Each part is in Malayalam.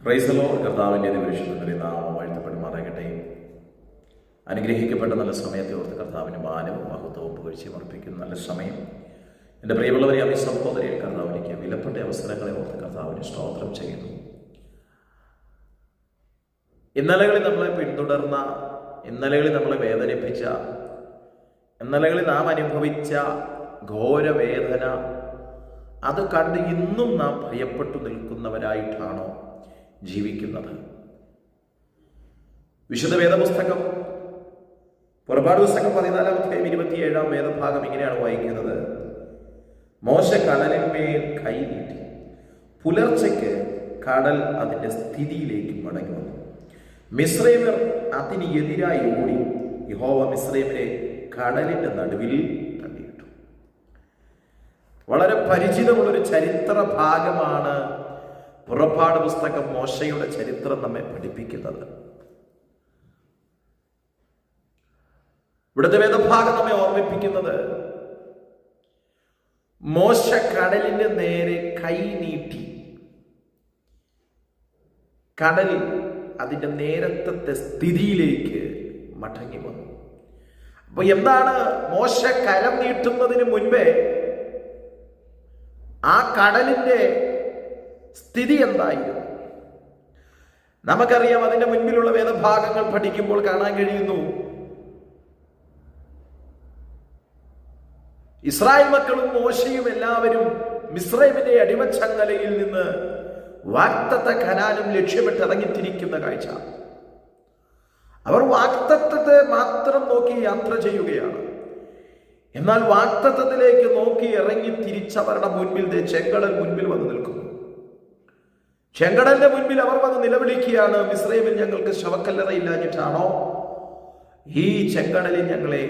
Praise the Lord. കർത്താവിൻ്റെ പരിശുദ്ധ നാമം വാഴ്ത്തപ്പെടുമാറാകട്ടെ. അനുഗ്രഹിക്കപ്പെട്ട നല്ല സമയത്തെ ഓർത്ത് കർത്താവിന് മാനവും മഹത്വവും പുകഴ്ചയും അർപ്പിക്കുന്ന നല്ല സമയം. എൻ്റെ പ്രിയമുള്ളവരെ, അഭിസംബോധനയിൽ കർത്താവിലേക്ക് വിലപ്പെട്ട അവസരങ്ങളെ ഓർത്ത് കർത്താവിന് സ്തോത്രം ചെയ്യുന്നു. ഇന്നലകളിൽ നമ്മളെ പിന്തുടർന്ന, ഇന്നലകളിൽ നമ്മളെ വേദനിപ്പിച്ച, ഇന്നലകളിൽ നാം അനുഭവിച്ച ഘോരവേദന അത് കണ്ട് ഇന്നും നാം ഭയപ്പെട്ടു നിൽക്കുന്നവരായിട്ടാണോ ജീവിക്കുന്നത്? വിശുദ്ധ വേദപുസ്തകം പുറപ്പാട് പുസ്തകം 14-27 വേദഭാഗം ഇങ്ങനെയാണ് വായിക്കുന്നത്. മോശ കടലിന്മേൽ കൈ നീട്ടി, പുലർച്ചയ്ക്ക് കടൽ അതിൻ്റെ സ്ഥിതിയിലേക്ക് മടങ്ങി വന്നു. മിസ്രൈമ്യർ അതിന് എതിരായി ഓടി. യഹോവ മിസ്രൈമിനെ കടലിൻ്റെ നടുവിൽ തള്ളിയിട്ടു. വളരെ പരിചിതമുള്ളൊരു ചരിത്ര ഭാഗമാണ് പുറപ്പാട് പുസ്തകം മോശയുടെ ചരിത്രം നമ്മെ പഠിപ്പിക്കുന്നത്. ഇവിടുത്തെ വേദഭാഗം നമ്മെ ഓർമ്മിപ്പിക്കുന്നത് മോശ കടലിന്റെ നേരെ കൈ നീട്ടി, കടൽ അതിന്റെ നേരത്തെ സ്ഥിതിയിലേക്ക് മടങ്ങി വന്നു. അപ്പൊ എന്താണ് മോശ കരം നീട്ടുന്നതിന് മുൻപേ ആ കടലിന്റെ സ്ഥിതി എന്തായിരുന്നു? നമുക്കറിയാം. അതിന്റെ മുൻപിലുള്ള വേദഭാഗങ്ങൾ പഠിക്കുമ്പോൾ കാണാൻ കഴിയുന്നു, ഇസ്രായേൽ മക്കളും മോശയും എല്ലാവരും മിസ്രൈമിന്റെ അടിമച്ചങ്ങലയിൽ നിന്ന് വാഗ്ദത്ത കനാനും ലക്ഷ്യമിട്ട് ഇറങ്ങിത്തിരിക്കുന്ന കാഴ്ച. അവർ വാഗ്ദത്തത്തെ മാത്രം നോക്കി യാത്ര ചെയ്യുകയാണ്. എന്നാൽ വാഗ്ദത്തത്തിലേക്ക് നോക്കി ഇറങ്ങി തിരിച്ചവരുടെ മുൻപിൽ ചെങ്കടൽ മുൻപിൽ വന്ന് നിൽക്കുന്നു. ചെങ്കടലിന്റെ മുൻപിൽ അവർ വന്ന് നിലവിളിക്കുകയാണ്, മിസ്രൈമിൽ ഞങ്ങൾക്ക് ശവക്കല്ലറയില്ലാഞ്ഞിട്ടാണോ ഈ ചെങ്കടലിൽ ഞങ്ങളെ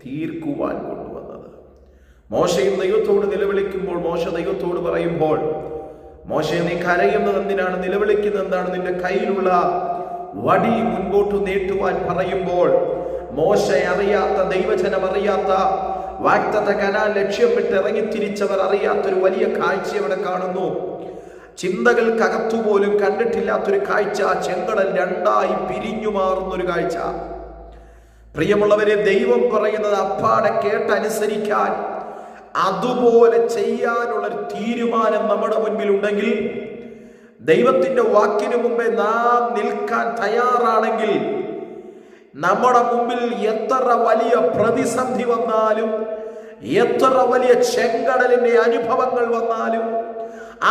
തീർക്കുവാൻ കൊണ്ടുവന്നത്? മോശയും ദൈവത്തോട് നിലവിളിക്കുമ്പോൾ, മോശ ദൈവത്തോട് പറയുമ്പോൾ, മോശയെ നീ കരയുന്നത് എന്തിനാണ്, നിലവിളിക്കുന്നത് എന്താണ്, നിന്റെ കയ്യിലുള്ള വടി മുൻപോട്ട് നീട്ടുവാൻ പറയുമ്പോൾ, മോശ അറിയാത്ത, ദൈവജനം അറിയാത്ത, വാഗ്ദത്ത കനാൻ ലക്ഷ്യം വിട്ട് ഇറങ്ങിത്തിരിച്ചവർ അറിയാത്തൊരു വലിയ കാഴ്ച അവിടെ കാണുന്നു. ചിന്തകൾക്കകത്തുപോലും കണ്ടിട്ടില്ലാത്തൊരു കാഴ്ച. ചെങ്കടൽ രണ്ടായി പിരിഞ്ഞു മാറുന്നൊരു കാഴ്ച. പ്രിയമുള്ളവരെ, ദൈവം പറയുന്നത് അപ്പാടെ കേട്ടനുസരിക്കാൻ, അതുപോലെ ചെയ്യാനുള്ളൊരു തീരുമാനം നമ്മുടെ മുൻപിൽ ഉണ്ടെങ്കിൽ, ദൈവത്തിന്റെ വാക്കിനു മുമ്പേ നാം നിൽക്കാൻ തയ്യാറാണെങ്കിൽ, നമ്മുടെ മുമ്പിൽ എത്ര വലിയ പ്രതിസന്ധി വന്നാലും, എത്ര വലിയ ചെങ്കടലിന്റെ അനുഭവങ്ങൾ വന്നാലും,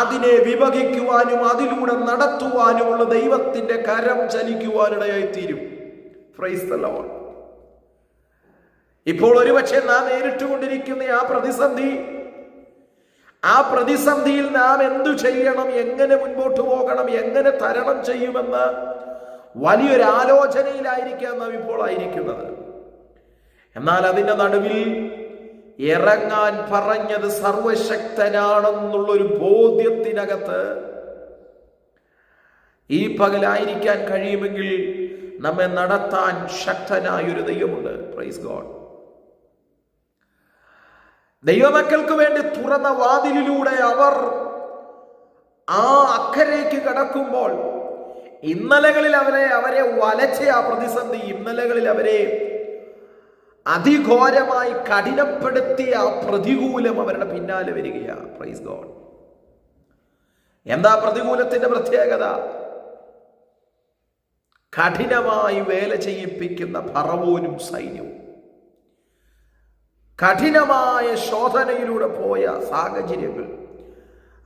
അതിനെ വിഭജിക്കുവാനും അതിലൂടെ നടത്തുവാനുമുള്ള ദൈവത്തിന്റെ കരം ചലിക്കുവാനിടയായി തീരും. Praise the Lord. ഇപ്പോൾ ഒരുപക്ഷെ നാം നേരിട്ടുകൊണ്ടിരിക്കുന്ന ആ പ്രതിസന്ധിയിൽ നാം എന്തു ചെയ്യണം, എങ്ങനെ മുൻപോട്ട് പോകണം, എങ്ങനെ തരണം ചെയ്യുമെന്ന് വലിയൊരു ആലോചനയിലായിരിക്കാം നാം ഇപ്പോൾ ആയിരിക്കുന്നത്. എന്നാൽ അതിന്റെ നടുവിൽ ഇറങ്ങാൻ പറഞ്ഞത് സർവശക്തനാണെന്നുള്ളൊരു ബോധ്യത്തിനകത്ത് ഈ പകലായിരിക്കാൻ കഴിയുമെങ്കിൽ നമ്മെ നടത്താൻ ശക്തനായൊരു ദൈവമുണ്ട്. Praise God. ദൈവമക്കൾക്ക് വേണ്ടി തുറന്ന വാതിലിലൂടെ അവർ ആ അക്കരയ്ക്ക് കടക്കുമ്പോൾ, ഇന്നലകളിൽ അവരെ വലച്ച ആ പ്രതിസന്ധി, ഇന്നലകളിൽ അവരെ അതിഘോരമായി കഠിനപ്പെടുത്തിയ ആ പ്രതികൂലം അവരുടെ പിന്നാലെ വരികയാണ്. Praise God. എന്താ പ്രതികൂലത്തിന്റെ പ്രത്യേകത? കഠിനമായി വേല ചെയ്യിപ്പിക്കുന്ന ഫറവോനും സൈന്യവും, കഠിനമായ ശോധനയിലൂടെ പോയ സാഹചര്യങ്ങൾ.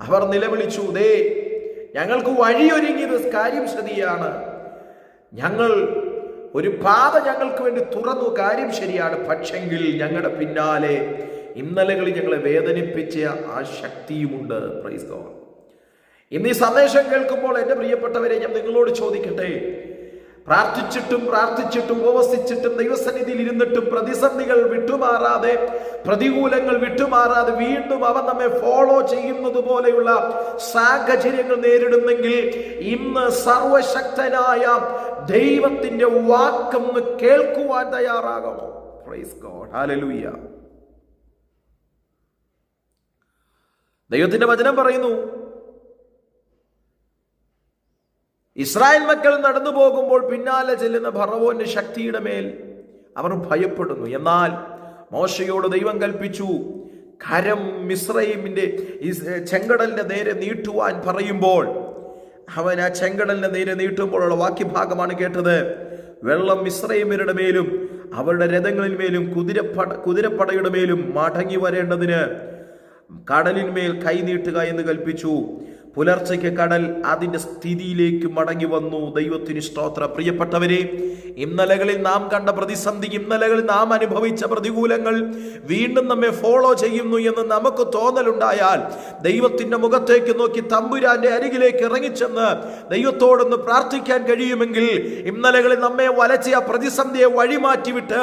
അവർ നിലവിളിച്ചു, ദേ ഞങ്ങൾക്ക് വഴിയൊരുങ്ങിയത് കാര്യം ശരിയാണ്, ഞങ്ങൾ ഒരു പാത ഞങ്ങൾക്ക് വേണ്ടി തുറന്നു, കാര്യം ശരിയാണ്, പക്ഷെങ്കിൽ ഞങ്ങളുടെ പിന്നാലെ ഇന്നലകളിൽ ഞങ്ങളെ വേദനിപ്പിച്ച ആ ശക്തിയുമുണ്ട്. Praise God. ഇന്ന് ഈ സന്ദേശം കേൾക്കുമ്പോൾ എൻ്റെ പ്രിയപ്പെട്ടവരെ, ഞാൻ നിങ്ങളോട് ചോദിക്കട്ടെ, പ്രാർത്ഥിച്ചിട്ടും ഉപവസിച്ചിട്ടും ദൈവസന്നിധിയിൽ ഇരുന്നിട്ടും പ്രതിസന്ധികൾ വിട്ടുമാറാതെ, പ്രതികൂലങ്ങൾ വിട്ടുമാറാതെ വീണ്ടും അവൻ നമ്മെ ഫോളോ ചെയ്യുന്നത് പോലെയുള്ള സാഹചര്യങ്ങൾ നേരിടുന്നെങ്കിൽ, ഇന്ന് സർവശക്തനായ ദൈവത്തിന്റെ വാക്കൊന്ന് കേൾക്കുവാൻ തയ്യാറാകണോ? Praise God. ഹല്ലേലൂയ. ദൈവത്തിന്റെ വചനം പറയുന്നു, ഇസ്രായേൽ മക്കൾ നടന്നു പോകുമ്പോൾ പിന്നാലെ ചെല്ലുന്ന ഫറവോന്റെ ശക്തിയുടെ മേൽ അവർ ഭയപ്പെടുന്നു. എന്നാൽ മോശയോട് ദൈവം കൽപ്പിച്ചു, കരം മിസ്രയീമിന്റെ ചെങ്കടലിന്റെ നേരെ നീട്ടുവാൻ പറയുമ്പോൾ അവൻ ആ ചെങ്കടലിന്റെ നേരെ നീട്ടുമ്പോഴുള്ള വാക്യഭാഗമാണ് കേട്ടത്. വെള്ളം മിസ്രയീമ്യരുടെ മേലും അവരുടെ രഥങ്ങളിൽ മേലും കുതിരപ്പടയുടെ മേലും മടങ്ങി വരേണ്ടതിന് കടലിന്മേൽ കൈനീട്ടുക എന്ന് കൽപ്പിച്ചു. പുലർച്ചയ്ക്ക് കടൽ അതിൻ്റെ സ്ഥിതിയിലേക്ക് മടങ്ങി വന്നു. ദൈവത്തിന് സ്തോത്രം. പ്രിയപ്പെട്ടവരെ, ഇന്നലകളിൽ നാം കണ്ട പ്രതിസന്ധി, ഇന്നലകളിൽ നാം അനുഭവിച്ച പ്രതികൂലങ്ങൾ വീണ്ടും നമ്മെ ഫോളോ ചെയ്യുന്നു എന്ന് നമുക്ക് തോന്നലുണ്ടായാൽ ദൈവത്തിൻ്റെ മുഖത്തേക്ക് നോക്കി തമ്പുരാന്റെ അരികിലേക്ക് ഇറങ്ങിച്ചെന്ന് ദൈവത്തോടൊന്ന് പ്രാർത്ഥിക്കാൻ കഴിയുമെങ്കിൽ ഇന്നലകളിൽ നമ്മെ വലച്ച ആ പ്രതിസന്ധിയെ വഴിമാറ്റിവിട്ട്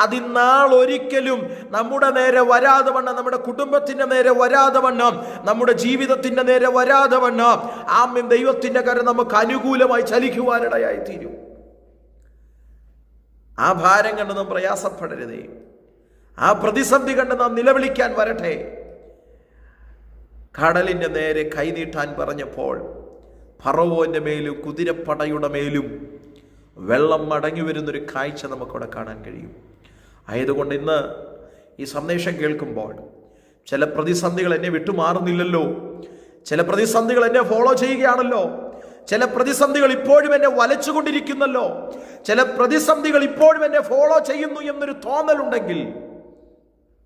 അതിനാൾ ഒരിക്കലും നമ്മുടെ നേരെ വരാതെ വണ്ണം, നമ്മുടെ കുടുംബത്തിന്റെ നേരെ വരാതെ വണ്ണം, നമ്മുടെ ജീവിതത്തിന്റെ നേരെ വരാതെ വണ്ണം ആമേൻ ദൈവത്തിന്റെ കരം നമുക്ക് അനുകൂലമായി ചലിക്കുവാനിടയായി തീരും. ആ ഭാരം കണ്ട് നാം പ്രയാസപ്പെടരുതേ. ആ പ്രതിസന്ധി കണ്ട് നാം നിലവിളിക്കാൻ വരട്ടെ. കടലിന്റെ നേരെ കൈനീട്ടാൻ പറഞ്ഞപ്പോൾ ഫറവോന്റെ മേലും കുതിരപ്പടയുടെ മേലും വെള്ളം മടങ്ങി വരുന്നൊരു കാഴ്ച നമുക്കവിടെ കാണാൻ കഴിയും. ആയതുകൊണ്ട് ഇന്ന് ഈ സന്ദേശം കേൾക്കുമ്പോൾ ചില പ്രതിസന്ധികൾ എന്നെ വിട്ടുമാറുന്നില്ലല്ലോ, ചില പ്രതിസന്ധികൾ എന്നെ ഫോളോ ചെയ്യുകയാണല്ലോ, ചില പ്രതിസന്ധികൾ ഇപ്പോഴും എന്നെ വലച്ചുകൊണ്ടിരിക്കുന്നല്ലോ, ചില പ്രതിസന്ധികൾ ഇപ്പോഴും എന്നെ ഫോളോ ചെയ്യുന്നു എന്നൊരു തോന്നലുണ്ടെങ്കിൽ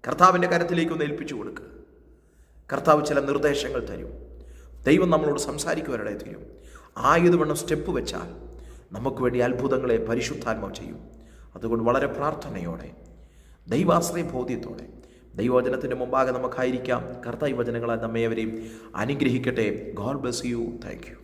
കർത്താവിൻ്റെ കരത്തിലേക്ക് ഒന്ന് ഏൽപ്പിച്ചു കൊടുക്കുക. കർത്താവ് ചില നിർദ്ദേശങ്ങൾ തരും. ദൈവം നമ്മളോട് സംസാരിക്കുവാനിടയിൽ തരും. ആയതുവണ്ണം സ്റ്റെപ്പ് വെച്ചാൽ നമുക്ക് വേണ്ടി അത്ഭുതങ്ങളെ പരിശുദ്ധാത്മാവ് ചെയ്യും. അതുകൊണ്ട് വളരെ പ്രാർത്ഥനയോടെ, ദൈവാശ്രയ ബോധ്യത്തോടെ ദൈവവചനത്തിൻ്റെ മുമ്പാകെ നമുക്കായിരിക്കാം. കർത്താവ് വചനങ്ങളാൽ നമ്മെ അവരെയും അനുഗ്രഹിക്കട്ടെ. God bless you. Thank you.